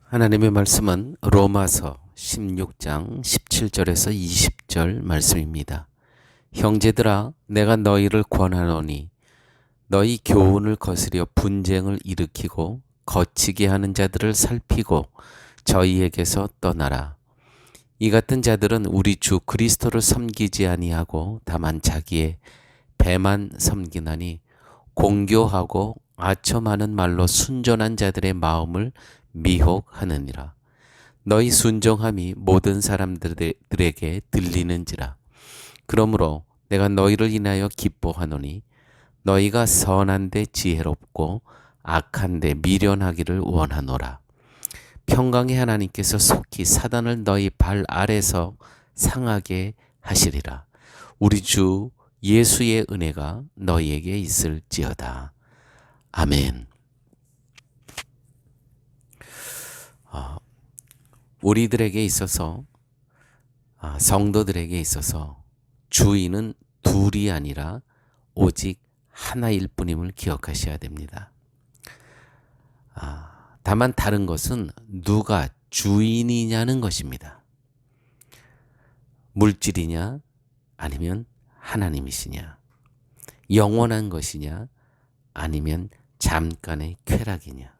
하나님의 말씀은 로마서 16장 17절에서 20절 말씀입니다. 형제들아, 내가 너희를 권하노니 너희 교훈을 거스려 분쟁을 일으키고 거치게 하는 자들을 살피고 저희에게서 떠나라. 이 같은 자들은 우리 주 그리스도를 섬기지 아니하고 다만 자기의 배만 섬기나니 공교하고 아첨하는 말로 순전한 자들의 마음을 미혹하느니라. 너희 순종함이 모든 사람들에게 들리는지라. 그러므로 내가 너희를 인하여 기뻐하노니 너희가 선한데 지혜롭고 악한데 미련하기를 원하노라. 평강의 하나님께서 속히 사단을 너희 발 아래서 상하게 하시리라. 우리 주 예수의 은혜가 너희에게 있을지어다. 아멘. 우리들에게 있어서, 성도들에게 있어서 주인은 둘이 아니라 오직 하나일 뿐임을 기억하셔야 됩니다. 다만 다른 것은 누가 주인이냐는 것입니다. 물질이냐 아니면 하나님이시냐, 영원한 것이냐 아니면 잠깐의 쾌락이냐,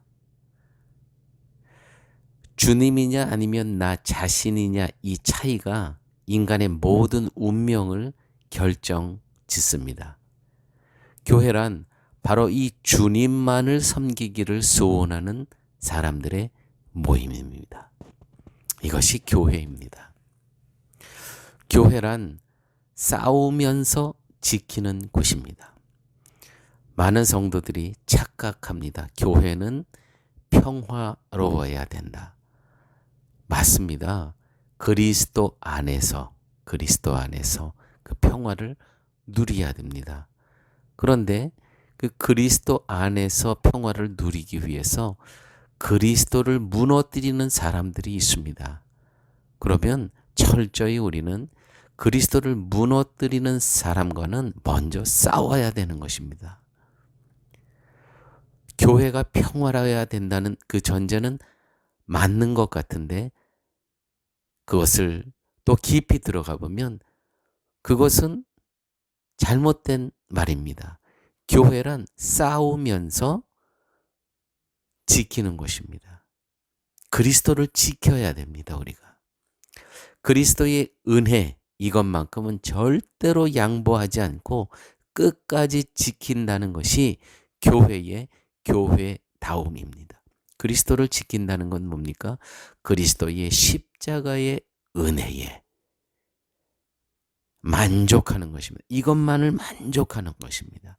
주님이냐 아니면 나 자신이냐, 이 차이가 인간의 모든 운명을 결정짓습니다. 교회란 바로 이 주님만을 섬기기를 소원하는 사람들의 모임입니다. 이것이 교회입니다. 교회란 싸우면서 지키는 곳입니다. 많은 성도들이 착각합니다. 교회는 평화로워야 된다. 맞습니다. 그리스도 안에서 그 평화를 누려야 됩니다. 그런데 그 그리스도 안에서 평화를 누리기 위해서 그리스도를 무너뜨리는 사람들이 있습니다. 그러면 철저히 우리는 그리스도를 무너뜨리는 사람과는 먼저 싸워야 되는 것입니다. 교회가 평화로워야 된다는 그 전제는 맞는 것 같은데, 그것을 또 깊이 들어가 보면 그것은 잘못된 말입니다. 교회란 싸우면서 지키는 것입니다. 그리스도를 지켜야 됩니다, 우리가. 그리스도의 은혜, 이것만큼은 절대로 양보하지 않고 끝까지 지킨다는 것이 교회의 교회다움입니다. 그리스도를 지킨다는 건 뭡니까? 그리스도의 십자가의 은혜에 만족하는 것입니다. 이것만을 만족하는 것입니다.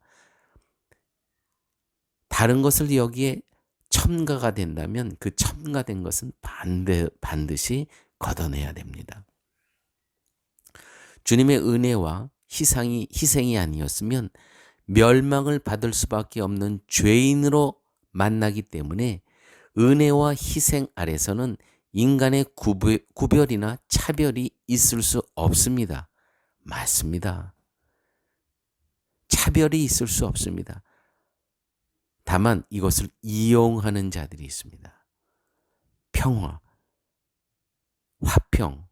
다른 것을 여기에 첨가가 된다면 그 첨가된 것은 반드시 걷어내야 됩니다. 주님의 은혜와 희생이 아니었으면 멸망을 받을 수밖에 없는 죄인으로 만나기 때문에 은혜와 희생 아래서는 인간의 구별이나 차별이 있을 수 없습니다. 맞습니다. 차별이 있을 수 없습니다. 다만 이것을 이용하는 자들이 있습니다. 평화, 화평.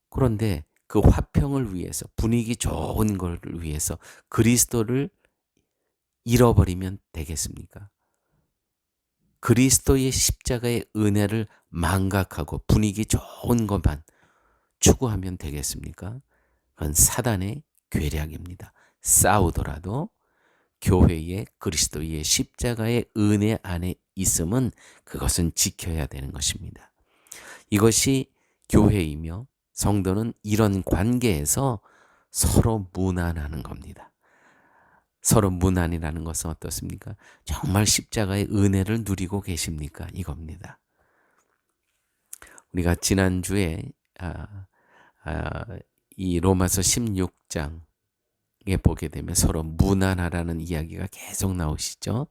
그런데 그 화평을 위해서, 분위기 좋은 걸 위해서 그리스도를 잃어버리면 되겠습니까? 그리스도의 십자가의 은혜를 망각하고 분위기 좋은 것만 추구하면 되겠습니까? 그건 사단의 괴략입니다. 싸우더라도 교회의 그리스도의 십자가의 은혜 안에 있음은 그것은 지켜야 되는 것입니다. 이것이 교회이며 성도는 이런 관계에서 서로 무난하는 겁니다. 서로 무난이라는 것은 어떻습니까? 정말 십자가의 은혜를 누리고 계십니까? 이겁니다. 우리가 지난주에 이 로마서 16장에 보게 되면 서로 무난하라는 이야기가 계속 나오시죠.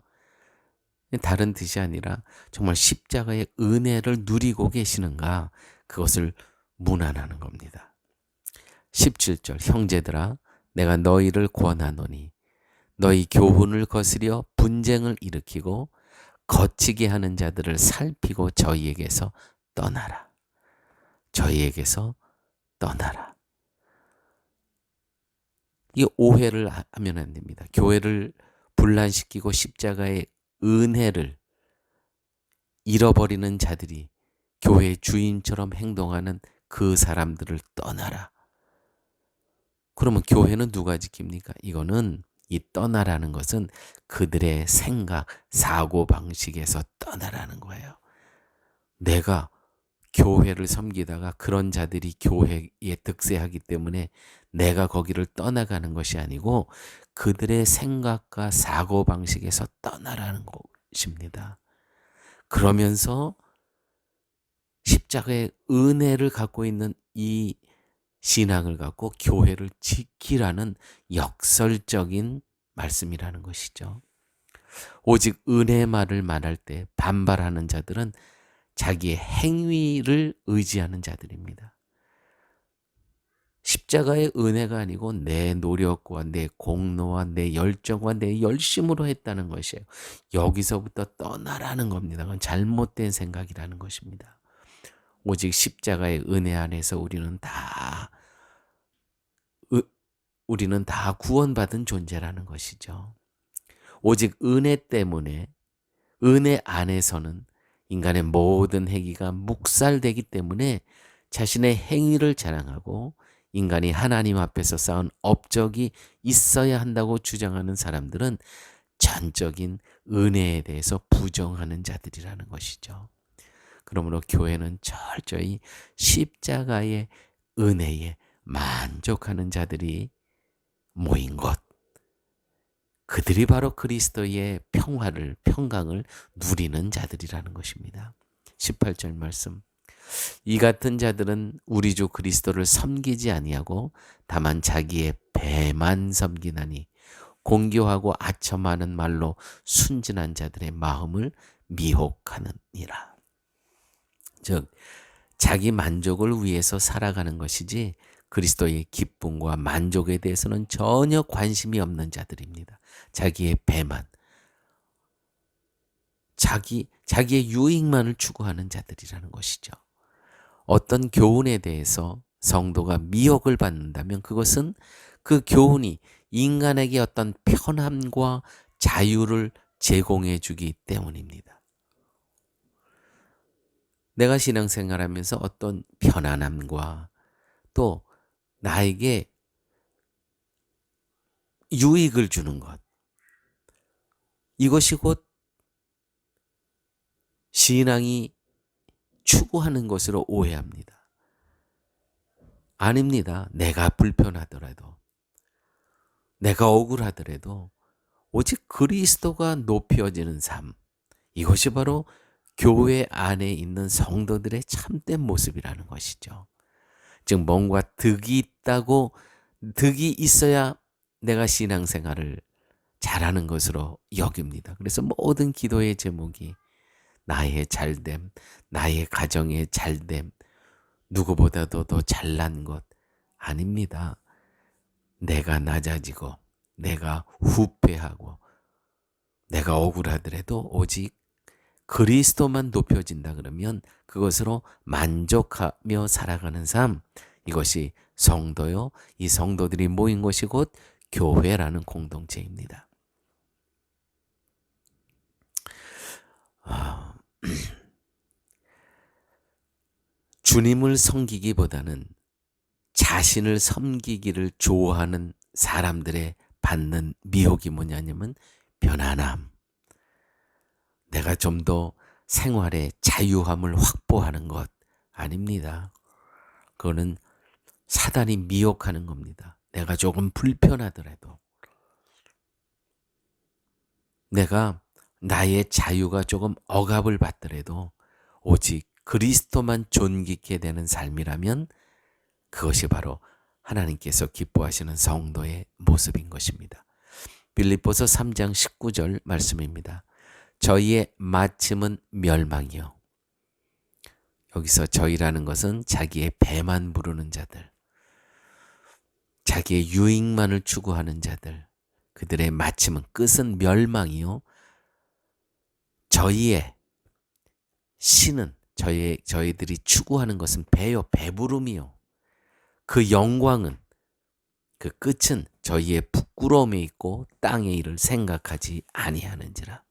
다른 뜻이 아니라 정말 십자가의 은혜를 누리고 계시는가, 그것을 문안하는 겁니다. 17절, 형제들아 내가 너희를 권하노니 너희 교훈을 거스려 분쟁을 일으키고 거치게 하는 자들을 살피고 저희에게서 떠나라. 저희에게서 떠나라. 이 오해를 하면 안 됩니다. 교회를 분란시키고 십자가의 은혜를 잃어버리는 자들이 교회의 주인처럼 행동하는 그 사람들을 떠나라. 그러면 교회는 누가 지킵니까? 이거는 이 떠나라는 것은 그들의 생각, 사고 방식에서 떠나라는 거예요. 내가 교회를 섬기다가 그런 자들이 교회에 득세하기 때문에 내가 거기를 떠나가는 것이 아니고 그들의 생각과 사고 방식에서 떠나라는 것입니다. 그러면서 십자가의 은혜를 갖고 있는 이 신앙을 갖고 교회를 지키라는 역설적인 말씀이라는 것이죠. 오직 은혜의 말을 말할 때 반발하는 자들은 자기의 행위를 의지하는 자들입니다. 십자가의 은혜가 아니고 내 노력과 내 공로와 내 열정과 내 열심으로 했다는 것이에요. 여기서부터 떠나라는 겁니다. 그건 잘못된 생각이라는 것입니다. 오직 십자가의 은혜 안에서 우리는 다 구원받은 존재라는 것이죠. 오직 은혜 때문에, 은혜 안에서는 인간의 모든 행위가 묵살되기 때문에 자신의 행위를 자랑하고 인간이 하나님 앞에서 쌓은 업적이 있어야 한다고 주장하는 사람들은 전적인 은혜에 대해서 부정하는 자들이라는 것이죠. 그러므로 교회는 철저히 십자가의 은혜에 만족하는 자들이 모인 것, 그들이 바로 그리스도의 평강을 누리는 자들이라는 것입니다. 18절 말씀. 이 같은 자들은 우리 주 그리스도를 섬기지 아니하고 다만 자기의 배만 섬기나니 공교하고 아첨하는 말로 순진한 자들의 마음을 미혹하느니라. 즉 자기 만족을 위해서 살아가는 것이지 그리스도의 기쁨과 만족에 대해서는 전혀 관심이 없는 자들입니다. 자기의 배만, 자기의 유익만을 추구하는 자들이라는 것이죠. 어떤 교훈에 대해서 성도가 미혹을 받는다면 그것은 그 교훈이 인간에게 어떤 편함과 자유를 제공해 주기 때문입니다. 내가 신앙생활하면서 어떤 편안함과 또 나에게 유익을 주는 것, 이것이 곧 신앙이 추구하는 것으로 오해합니다. 아닙니다. 내가 불편하더라도, 내가 억울하더라도 오직 그리스도가 높여지는 삶, 이것이 바로 교회 안에 있는 성도들의 참된 모습이라는 것이죠. 즉 뭔가 득이 있어야 내가 신앙생활을 잘하는 것으로 여깁니다. 그래서 모든 기도의 제목이 나의 잘됨, 나의 가정의 잘됨, 누구보다도 더 잘난 것 아닙니다. 내가 낮아지고 내가 후패하고 내가 억울하더라도 오직 그리스도만 높여진다 그러면 그것으로 만족하며 살아가는 삶, 이것이 성도요, 이 성도들이 모인 것이 곧 교회라는 공동체입니다. 주님을 섬기기보다는 자신을 섬기기를 좋아하는 사람들의 받는 미혹이 뭐냐면 편안함, 내가 좀 더 생활의 자유함을 확보하는 것 아닙니다. 그거는 사단이 미혹하는 겁니다. 내가 조금 불편하더라도, 내가 나의 자유가 조금 억압을 받더라도 오직 그리스도만 존귀케 되는 삶이라면 그것이 바로 하나님께서 기뻐하시는 성도의 모습인 것입니다. 빌립보서 3장 19절 말씀입니다. 저희의 마침은 멸망이요. 여기서 저희라는 것은 자기의 배만 부르는 자들, 자기의 유익만을 추구하는 자들, 그들의 마침은 끝은 멸망이요. 저희의 신은 저희들이 추구하는 것은 배요, 배부름이요. 그 영광은, 그 끝은 저희의 부끄러움에 있고 땅의 일을 생각하지 아니하는지라.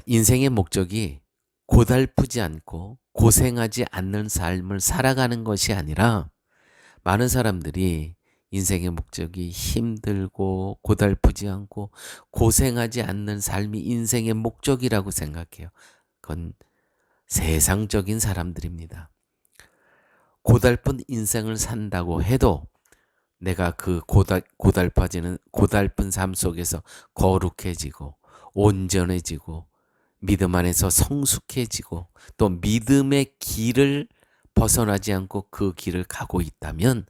인생의 목적이 고달프지 않고 고생하지 않는 삶을 살아가는 것이 아니라, 많은 사람들이 인생의 목적이 힘들고 고달프지 않고 고생하지 않는 삶이 인생의 목적이라고 생각해요. 그건 세상적인 사람들입니다. 고달픈 인생을 산다고 해도 내가 그 고달픈 삶 속에서 거룩해지고 온전해지고 믿음 안에서 성숙해지고 또 믿음의 길을 벗어나지 않고 그 길을 가고 있다면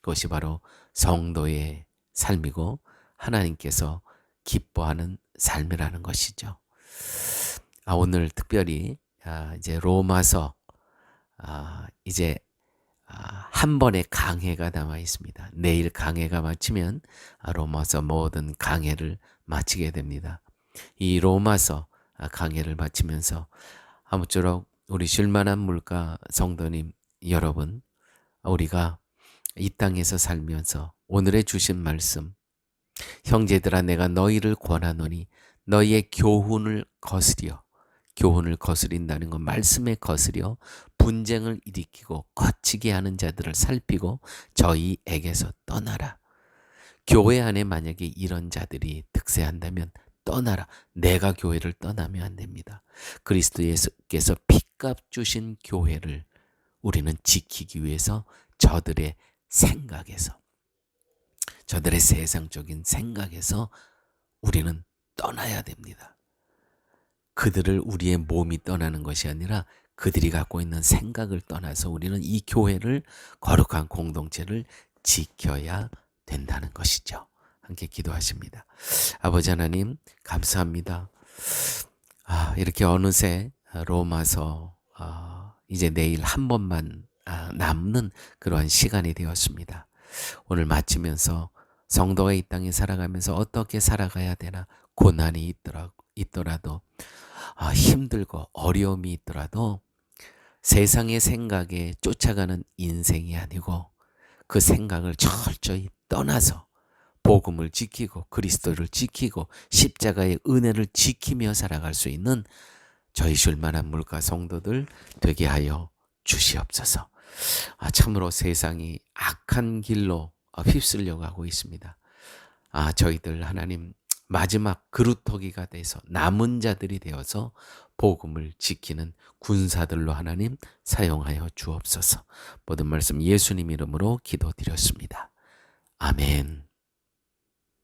그것이 바로 성도의 삶이고 하나님께서 기뻐하는 삶이라는 것이죠. 오늘 특별히 이제 로마서 이제 한 번의 강해가 남아 있습니다. 내일 강해가 마치면 로마서 모든 강해를 마치게 됩니다. 이 로마서 강해를 마치면서 아무쪼록 우리 쉴만한 물가 성도님 여러분, 우리가 이 땅에서 살면서 오늘의 주신 말씀, 형제들아 내가 너희를 권하노니 너희의 교훈을 거스린다는 건 말씀에 거스려 분쟁을 일으키고 거치게 하는 자들을 살피고 저희에게서 떠나라. 교회 안에 만약에 이런 자들이 득세한다면 떠나라. 내가 교회를 떠나면 안 됩니다. 그리스도 예수께서 피값 주신 교회를 우리는 지키기 위해서 저들의 세상적인 생각에서 우리는 떠나야 됩니다. 그들을 우리의 몸이 떠나는 것이 아니라 그들이 갖고 있는 생각을 떠나서 우리는 이 교회를, 거룩한 공동체를 지켜야 된다는 것이죠. 함께 기도하십니다. 아버지 하나님 감사합니다. 이렇게 어느새 로마서 이제 내일 한 번만 남는 그러한 시간이 되었습니다. 오늘 마치면서 성도가 이 땅에 살아가면서 어떻게 살아가야 되나, 고난이 있더라도 힘들고 어려움이 있더라도 세상의 생각에 쫓아가는 인생이 아니고 그 생각을 철저히 떠나서 복음을 지키고 그리스도를 지키고 십자가의 은혜를 지키며 살아갈 수 있는 저희 쉴만한 물가 성도들 되게 하여 주시옵소서. 참으로 세상이 악한 길로 휩쓸려 가고 있습니다. 저희들 하나님 마지막 그루터기가 돼서 남은 자들이 되어서 복음을 지키는 군사들로 하나님 사용하여 주옵소서. 모든 말씀 예수님 이름으로 기도드렸습니다. 아멘.